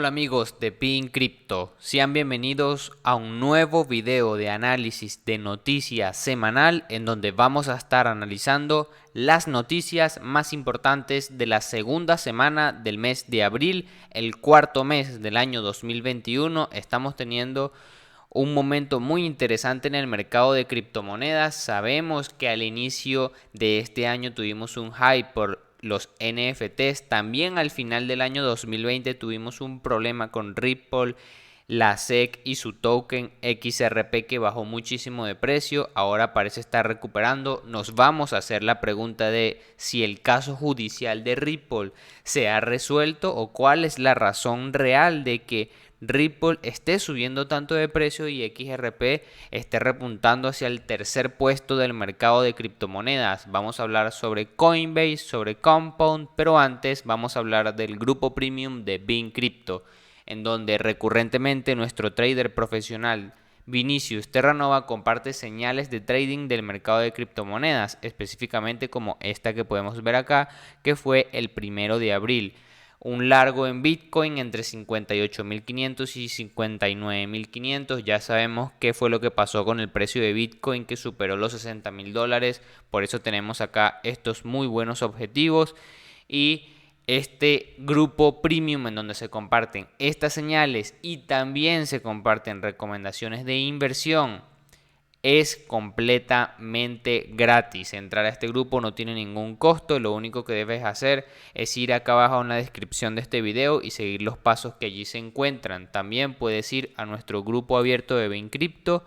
Hola amigos de Pin Crypto, sean bienvenidos a un nuevo video de análisis de noticias semanal en donde vamos a estar analizando las noticias más importantes de la segunda semana del mes de abril, el cuarto mes del año 2021. Estamos teniendo un momento muy interesante en el mercado de criptomonedas. Sabemos que al inicio de este año tuvimos un hype por los NFTs. También al final del año 2020 tuvimos un problema con Ripple, la SEC y su token XRP que bajó muchísimo de precio. Ahora parece estar recuperando. Nos vamos a hacer la pregunta de si el caso judicial de Ripple se ha resuelto o cuál es la razón real de que Ripple esté subiendo tanto de precio y XRP esté repuntando hacia el tercer puesto del mercado de criptomonedas. Vamos a hablar sobre Coinbase, sobre Compound, pero antes vamos a hablar del grupo premium de Bean Crypto, en donde recurrentemente nuestro trader profesional Vinicius Terranova comparte señales de trading del mercado de criptomonedas, específicamente como esta que podemos ver acá, que fue el 1 de abril. Un largo en Bitcoin entre 58.500 y 59.500. Ya sabemos qué fue lo que pasó con el precio de Bitcoin que superó los $60.000. Por eso tenemos acá estos muy buenos objetivos. Y este grupo premium en donde se comparten estas señales y también se comparten recomendaciones de inversión es completamente gratis. Entrar a este grupo no tiene ningún costo. Lo único que debes hacer es ir acá abajo en la descripción de este video y seguir los pasos que allí se encuentran. También puedes ir a nuestro grupo abierto de Bean Crypto,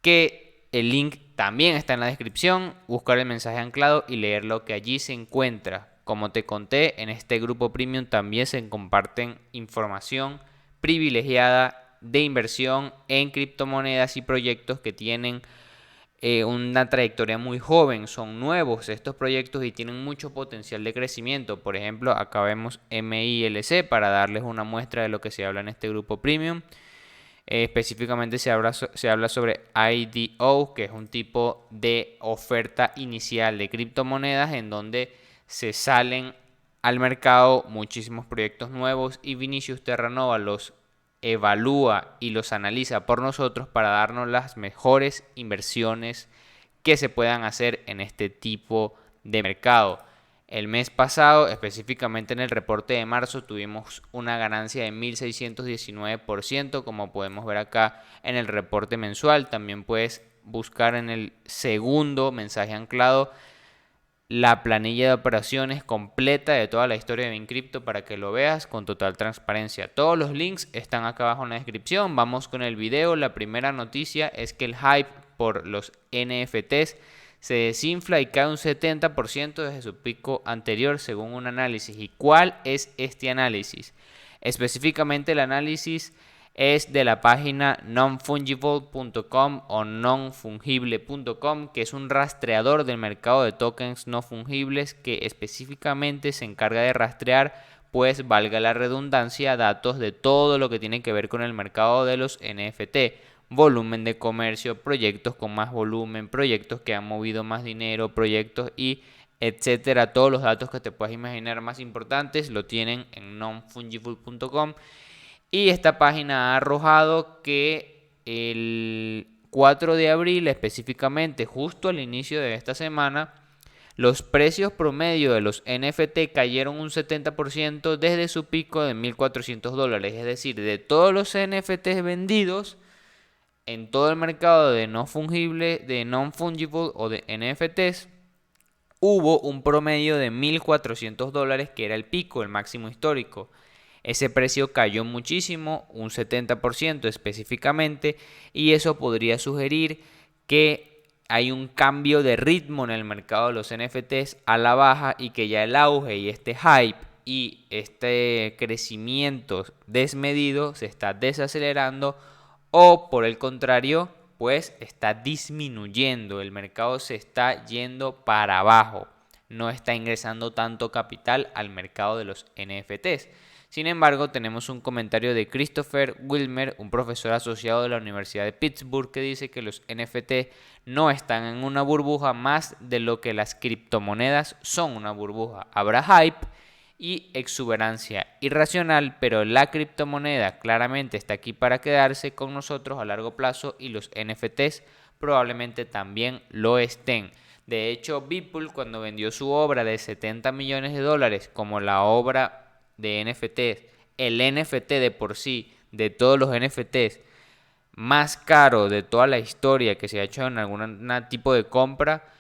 que el link también está en la descripción. Buscar el mensaje anclado y leer lo que allí se encuentra. Como te conté, en este grupo premium también se comparten información privilegiada de inversión en criptomonedas y proyectos que tienen una trayectoria muy joven. Son nuevos estos proyectos y tienen mucho potencial de crecimiento. Por ejemplo, acá vemos MILC para darles una muestra de lo que se habla en este grupo premium. Específicamente se habla sobre IDO, que es un tipo de oferta inicial de criptomonedas en donde se salen al mercado muchísimos proyectos nuevos y Vinicius Terranova los evalúa y los analiza por nosotros para darnos las mejores inversiones que se puedan hacer en este tipo de mercado. El mes pasado, específicamente en el reporte de marzo, tuvimos una ganancia de 1.619%, como podemos ver acá en el reporte mensual. También puedes buscar en el segundo mensaje anclado la planilla de operaciones completa de toda la historia de Bincrypto para que lo veas con total transparencia. Todos los links están acá abajo en la descripción. Vamos con el video. La primera noticia es que el hype por los NFTs se desinfla y cae un 70% desde su pico anterior según un análisis. ¿Y cuál es este análisis? Específicamente el análisis es de la página nonfungible.com o nonfungible.com, que es un rastreador del mercado de tokens no fungibles que específicamente se encarga de rastrear, pues valga la redundancia, datos de todo lo que tiene que ver con el mercado de los NFT. Volumen de comercio, proyectos con más volumen, proyectos que han movido más dinero, proyectos y etcétera. Todos los datos que te puedas imaginar más importantes lo tienen en nonfungible.com. Y esta página ha arrojado que el 4 de abril, específicamente justo al inicio de esta semana, los precios promedio de los NFT cayeron un 70% desde su pico de $1.400. Es decir, de todos los NFTs vendidos en todo el mercado de no fungible, de non-fungible o de NFTs, hubo un promedio de $1.400 que era el pico, el máximo histórico. Ese precio cayó muchísimo, un 70% específicamente, y eso podría sugerir que hay un cambio de ritmo en el mercado de los NFTs a la baja y que ya el auge y este hype y este crecimiento desmedido se está desacelerando o por el contrario, pues está disminuyendo, el mercado se está yendo para abajo, no está ingresando tanto capital al mercado de los NFTs. Sin embargo, tenemos un comentario de Christopher Wilmer, un profesor asociado de la Universidad de Pittsburgh, que dice que los NFT no están en una burbuja más de lo que las criptomonedas son una burbuja. Habrá hype y exuberancia irracional, pero la criptomoneda claramente está aquí para quedarse con nosotros a largo plazo y los NFTs probablemente también lo estén. De hecho, Beeple, cuando vendió su obra de 70 millones de dólares como la obra de NFTs, el NFT de por sí, de todos los NFTs, más caro de toda la historia que se ha hecho en algún tipo de compra,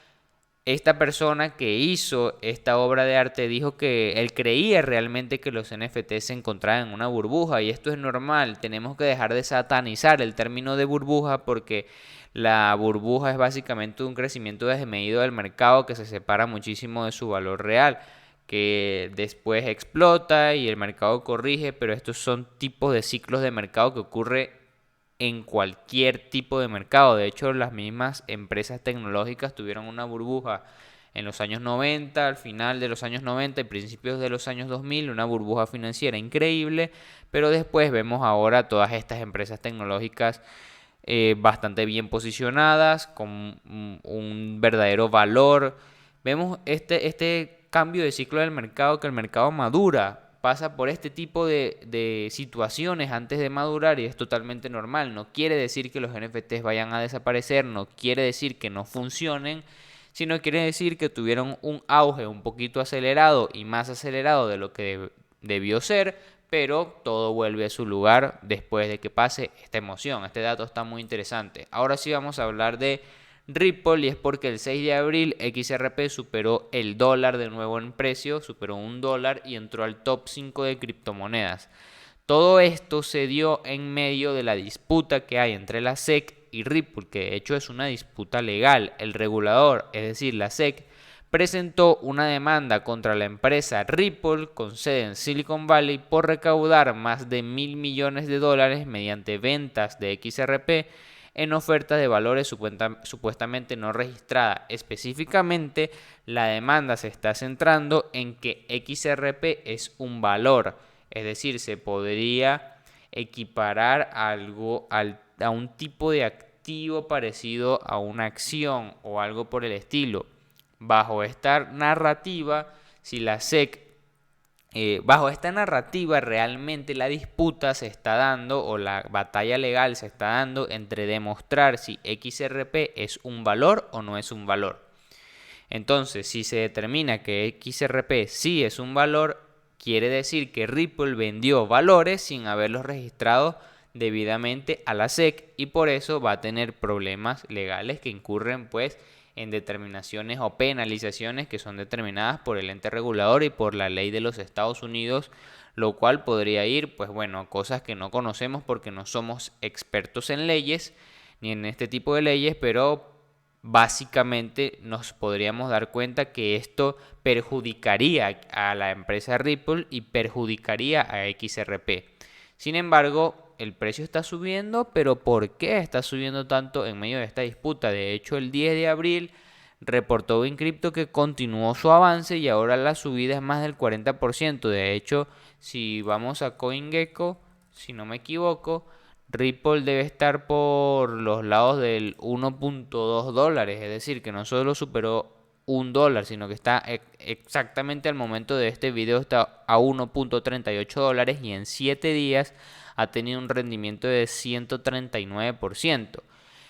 esta persona que hizo esta obra de arte dijo que él creía realmente que los NFT se encontraban en una burbuja, y esto es normal. Tenemos que dejar de satanizar el término de burbuja, porque la burbuja es básicamente un crecimiento desmedido del mercado que se separa muchísimo de su valor real, que después explota y el mercado corrige, pero estos son tipos de ciclos de mercado que ocurre en cualquier tipo de mercado. De hecho, las mismas empresas tecnológicas tuvieron una burbuja en los años 90, al final de los años 90 y principios de los años 2000, una burbuja financiera increíble, pero después vemos ahora todas estas empresas tecnológicas bastante bien posicionadas, con un verdadero valor. Vemos este cambio de ciclo del mercado, que el mercado madura, pasa por este tipo de situaciones antes de madurar, y es totalmente normal. No quiere decir que los NFTs vayan a desaparecer, no quiere decir que no funcionen, sino quiere decir que tuvieron un auge un poquito acelerado y más acelerado de lo que debió ser, pero todo vuelve a su lugar después de que pase esta emoción. Este dato está muy interesante. Ahora sí vamos a hablar de Ripple, y es porque el 6 de abril XRP superó el dólar de nuevo en precio, superó $1 y entró al top 5 de criptomonedas. Todo esto se dio en medio de la disputa que hay entre la SEC y Ripple, que de hecho es una disputa legal. El regulador, es decir, la SEC, presentó una demanda contra la empresa Ripple, con sede en Silicon Valley, por recaudar más de $1.000 millones mediante ventas de XRP en ofertas de valores supuestamente no registradas. Específicamente, la demanda se está centrando en que XRP es un valor, es decir, se podría equiparar a un tipo de activo parecido a una acción o algo por el estilo. Bajo esta narrativa, si la SEC bajo esta narrativa, realmente la disputa se está dando, o la batalla legal se está dando, entre demostrar si XRP es un valor o no es un valor. Entonces, si se determina que XRP sí es un valor, quiere decir que Ripple vendió valores sin haberlos registrado debidamente a la SEC, y por eso va a tener problemas legales que incurren pues en determinaciones o penalizaciones que son determinadas por el ente regulador y por la ley de los Estados Unidos, lo cual podría ir pues bueno a cosas que no conocemos porque no somos expertos en leyes ni en este tipo de leyes, pero básicamente nos podríamos dar cuenta que esto perjudicaría a la empresa Ripple y perjudicaría a XRP. Sin embargo, el precio está subiendo, pero ¿por qué está subiendo tanto en medio de esta disputa? De hecho, el 10 de abril reportó Wincrypto que continuó su avance y ahora la subida es más del 40%. De hecho, si vamos a CoinGecko, si no me equivoco, Ripple debe estar por los lados del $1.2, es decir, que no solo superó $1, sino que está exactamente al momento de este video está a $1.38, y en 7 días ha tenido un rendimiento de 139%.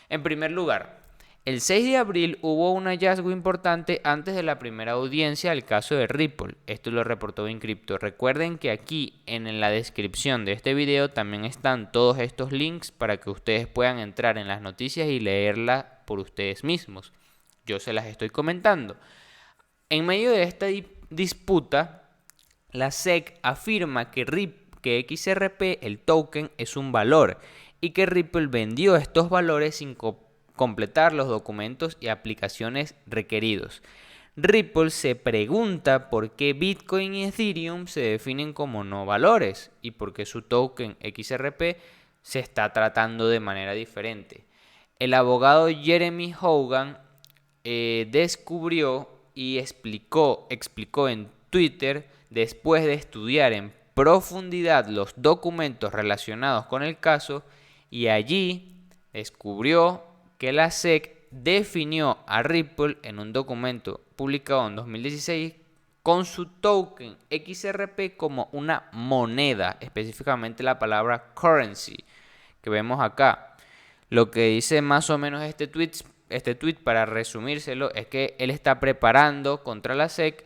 En primer lugar, el 6 de abril hubo un hallazgo importante antes de la primera audiencia del caso de Ripple. Esto lo reportó Wincrypto. Recuerden que aquí en la descripción de este video también están todos estos links para que ustedes puedan entrar en las noticias y leerlas por ustedes mismos. Yo se las estoy comentando. En medio de esta disputa, la SEC afirma que XRP, el token, es un valor, y que Ripple vendió estos valores sin completar los documentos y aplicaciones requeridos. Ripple se pregunta por qué Bitcoin y Ethereum se definen como no valores y por qué su token XRP se está tratando de manera diferente. El abogado Jeremy Hogan descubrió y explicó en Twitter, después de estudiar en profundidad los documentos relacionados con el caso, y allí descubrió que la SEC definió a Ripple en un documento publicado en 2016 con su token XRP como una moneda, específicamente la palabra currency que vemos acá. Lo que dice más o menos este tweet, para resumírselo, es que él está preparando contra la SEC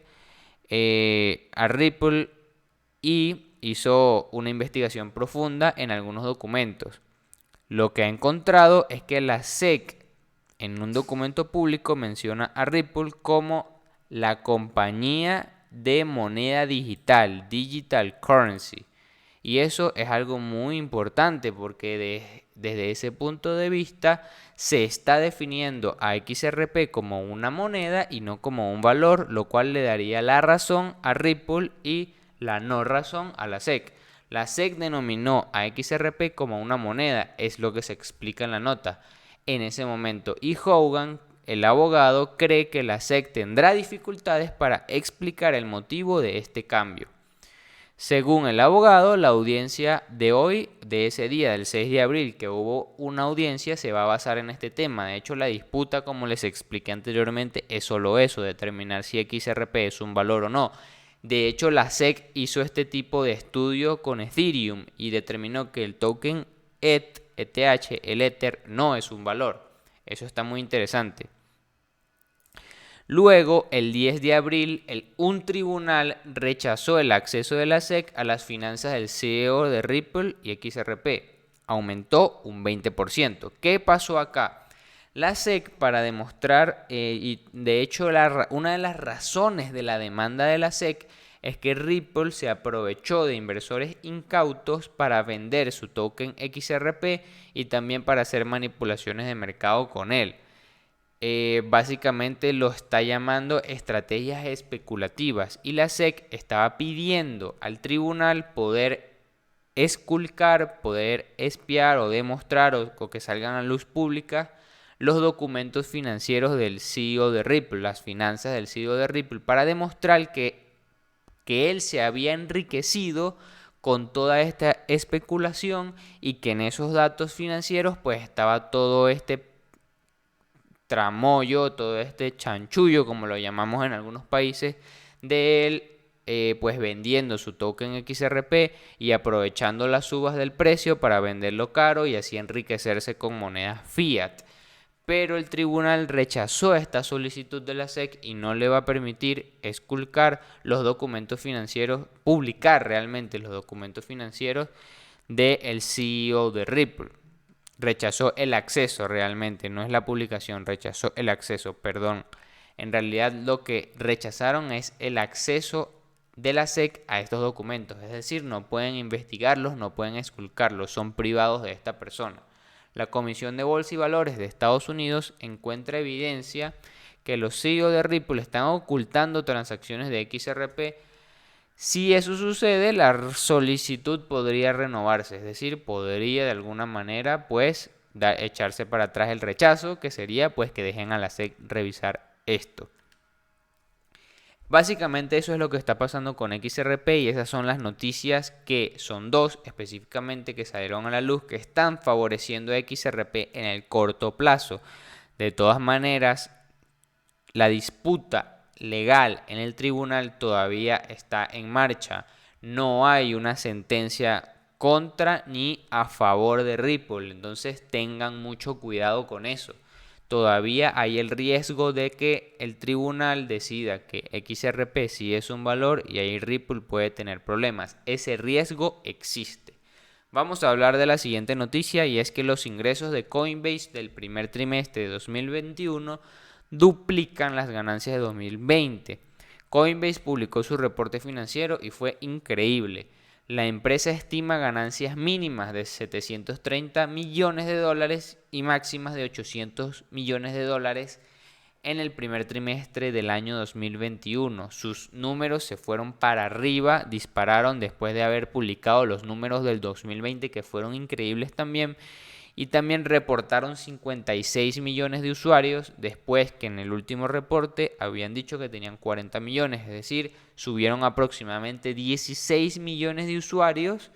a Ripple y hizo una investigación profunda en algunos documentos. Lo que ha encontrado es que la SEC en un documento público menciona a Ripple como la compañía de moneda digital, digital currency. Y eso es algo muy importante porque desde ese punto de vista se está definiendo a XRP como una moneda y no como un valor, lo cual le daría la razón a Ripple y la no razón a la SEC. La SEC denominó a XRP como una moneda, es lo que se explica en la nota en ese momento. Y Hogan, el abogado, cree que la SEC tendrá dificultades para explicar el motivo de este cambio. Según el abogado, la audiencia de hoy, de ese día, del 6 de abril, que hubo una audiencia, se va a basar en este tema. De hecho, la disputa, como les expliqué anteriormente, es solo eso, determinar si XRP es un valor o no. De hecho, la SEC hizo este tipo de estudio con Ethereum y determinó que el token ETH, el Ether, no es un valor. Eso está muy interesante. Luego, el 10 de abril, un tribunal rechazó el acceso de la SEC a las finanzas del CEO de Ripple y XRP. Aumentó un 20%. ¿Qué pasó acá? La SEC, para demostrar, y de hecho una de las razones de la demanda de la SEC es que Ripple se aprovechó de inversores incautos para vender su token XRP y también para hacer manipulaciones de mercado con él. Básicamente lo está llamando estrategias especulativas y la SEC estaba pidiendo al tribunal poder esculcar, poder espiar o demostrar o que salgan a luz pública los documentos financieros del CEO de Ripple, las finanzas del CEO de Ripple, para demostrar que él se había enriquecido con toda esta especulación y que en esos datos financieros pues estaba todo este tramoyo, todo este chanchullo, como lo llamamos en algunos países, de él pues vendiendo su token XRP y aprovechando las subas del precio para venderlo caro y así enriquecerse con monedas fiat. Pero el tribunal rechazó esta solicitud de la SEC y no le va a permitir esculcar los documentos financieros, publicar realmente los documentos financieros del CEO de Ripple. Rechazó el acceso realmente, no es la publicación, rechazó el acceso, perdón. En realidad lo que rechazaron es el acceso de la SEC a estos documentos, es decir, no pueden investigarlos, no pueden esculcarlos, son privados de esta persona. La Comisión de Bolsa y Valores de Estados Unidos encuentra evidencia que los CEO de Ripple están ocultando transacciones de XRP. Si eso sucede, la solicitud podría renovarse, es decir, podría de alguna manera pues echarse para atrás el rechazo, que sería pues que dejen a la SEC revisar esto. Básicamente eso es lo que está pasando con XRP y esas son las noticias que son dos específicamente que salieron a la luz que están favoreciendo a XRP en el corto plazo. De todas maneras, la disputa legal en el tribunal todavía está en marcha. No hay una sentencia contra ni a favor de Ripple, entonces tengan mucho cuidado con eso. Todavía hay el riesgo de que el tribunal decida que XRP sí es un valor y ahí Ripple puede tener problemas. Ese riesgo existe. Vamos a hablar de la siguiente noticia y es que los ingresos de Coinbase del primer trimestre de 2021 duplican las ganancias de 2020. Coinbase publicó su reporte financiero y fue increíble. La empresa estima ganancias mínimas de 730 millones de dólares y máximas de 800 millones de dólares en el primer trimestre del año 2021. Sus números se fueron para arriba, dispararon después de haber publicado los números del 2020 que fueron increíbles también. Y también reportaron 56 millones de usuarios después que en el último reporte habían dicho que tenían 40 millones, es decir, subieron aproximadamente 16 millones de usuarios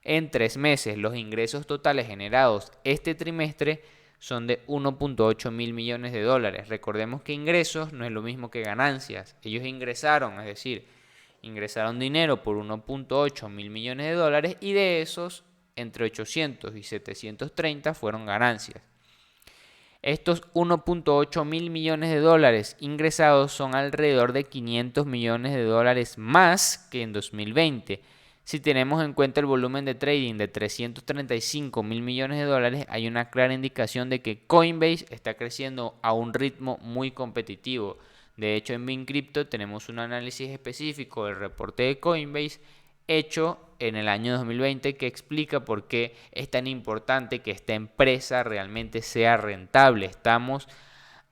en 3 meses. Los ingresos totales generados este trimestre son de 1.8 mil millones de dólares. Recordemos que ingresos no es lo mismo que ganancias. Ellos ingresaron, es decir, ingresaron dinero por 1.8 mil millones de dólares y de esos entre 800 y 730 fueron ganancias. Estos 1.8 mil millones de dólares ingresados son alrededor de 500 millones de dólares más que en 2020. Si tenemos en cuenta el volumen de trading de 335 mil millones de dólares, hay una clara indicación de que Coinbase está creciendo a un ritmo muy competitivo. De hecho, en BitCrypto tenemos un análisis específico del reporte de Coinbase hecho en el año 2020 que explica por qué es tan importante que esta empresa realmente sea rentable. Estamos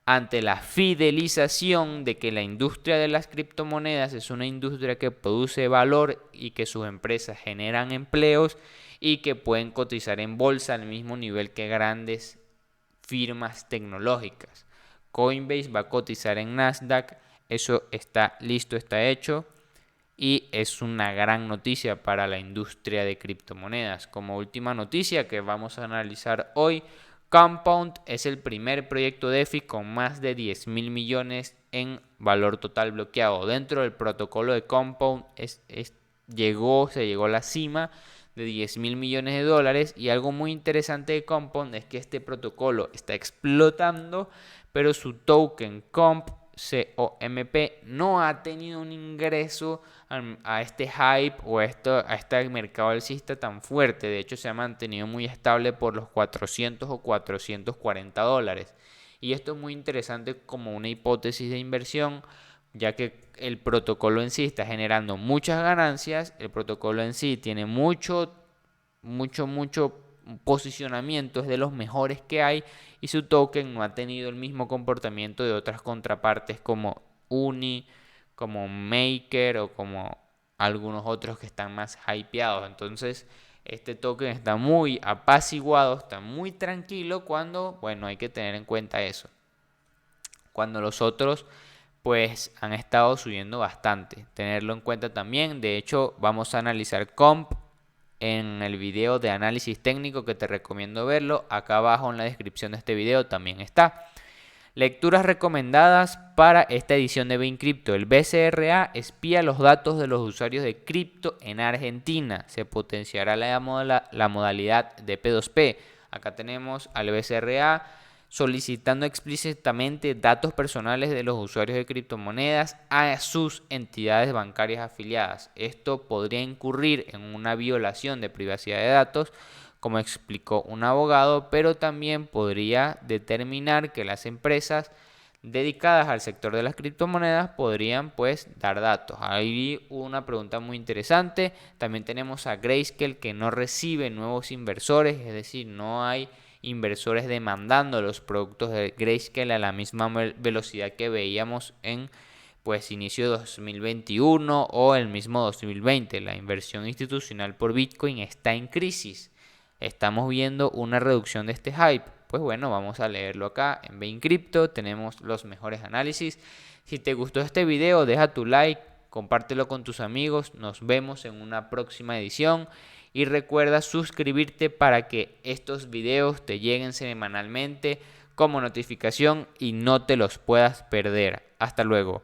ante la fidelización de que la industria de las criptomonedas es una industria que produce valor y que sus empresas generan empleos y que pueden cotizar en bolsa al mismo nivel que grandes firmas tecnológicas. Coinbase va a cotizar en Nasdaq, eso está listo, está hecho y es una gran noticia para la industria de criptomonedas. Como última noticia que vamos a analizar hoy, Compound es el primer proyecto DeFi con más de 10 mil millones en valor total bloqueado. Dentro del protocolo de Compound se llegó a la cima de 10 mil millones de dólares y algo muy interesante de Compound es que este protocolo está explotando, pero su token COMP no ha tenido un ingreso a este hype o a este mercado alcista tan fuerte. De hecho, se ha mantenido muy estable por los 400 o 440 dólares. Y esto es muy interesante como una hipótesis de inversión, ya que el protocolo en sí está generando muchas ganancias. El protocolo en sí tiene mucho posicionamiento, es de los mejores que hay y su token no ha tenido el mismo comportamiento de otras contrapartes como Uni, como Maker o como algunos otros que están más hypeados. Entonces este token está muy apaciguado, está muy tranquilo cuando, bueno, hay que tener en cuenta eso. Cuando los otros pues han estado subiendo bastante, tenerlo en cuenta también. De hecho, vamos a analizar Comp en el video de análisis técnico que te recomiendo verlo. Acá abajo en la descripción de este video también está. Lecturas recomendadas para esta edición de BitCrypto. El BCRA espía los datos de los usuarios de cripto en Argentina. Se potenciará la modalidad de P2P. Acá tenemos al BCRA solicitando explícitamente datos personales de los usuarios de criptomonedas a sus entidades bancarias afiliadas. Esto podría incurrir en una violación de privacidad de datos, como explicó un abogado, pero también podría determinar que las empresas dedicadas al sector de las criptomonedas podrían pues dar datos. Hay una pregunta muy interesante. También tenemos a Grayscale que no recibe nuevos inversores, es decir, no hay inversores demandando los productos de Grayscale a la misma velocidad que veíamos en pues inicio de 2021 o el mismo 2020. La inversión institucional por Bitcoin está en crisis. Estamos viendo una reducción de este hype. Pues bueno, vamos a leerlo acá en BitCrypto. Tenemos los mejores análisis. Si te gustó este video, deja tu like, compártelo con tus amigos. Nos vemos en una próxima edición. Y recuerda suscribirte para que estos videos te lleguen semanalmente como notificación y no te los puedas perder. Hasta luego.